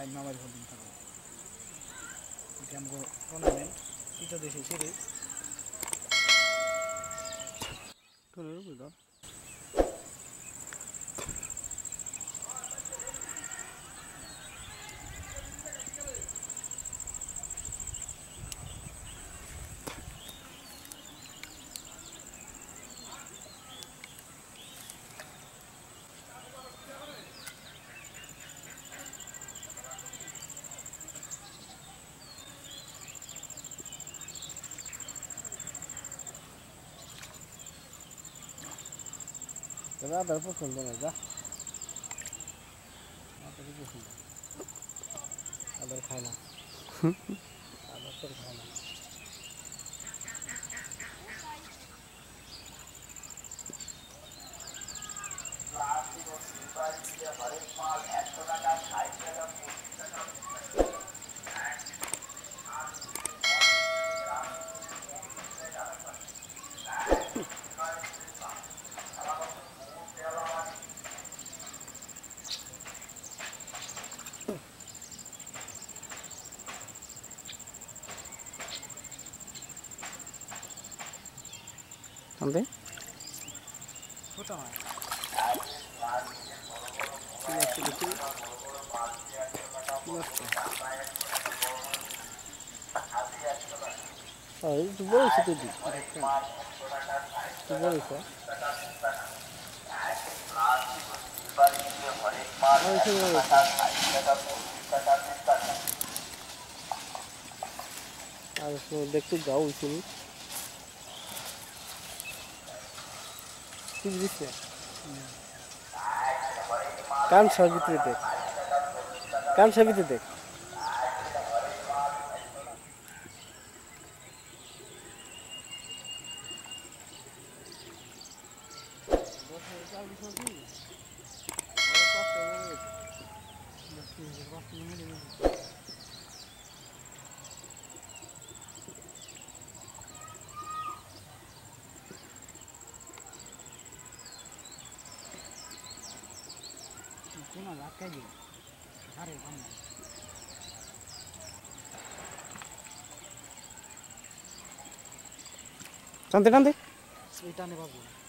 Side में mobile holding करो ये हमको टूर्नामेंट टीचर देशे सीरीज तो ले लो बेटा Ada berapa pun aja. Ada juga pun. Ada खाना. Ada पर खाना. Nanti? Foto mana? Kecil. Oh, itu boleh situ di. Itu boleh sah. Oh, itu boleh. Harus dektu jauh sini. ठीक दिखते कान साबित्री देख कान साबित्री देख Kuna laka ji hari kamu cantik cantik cerita nih bagus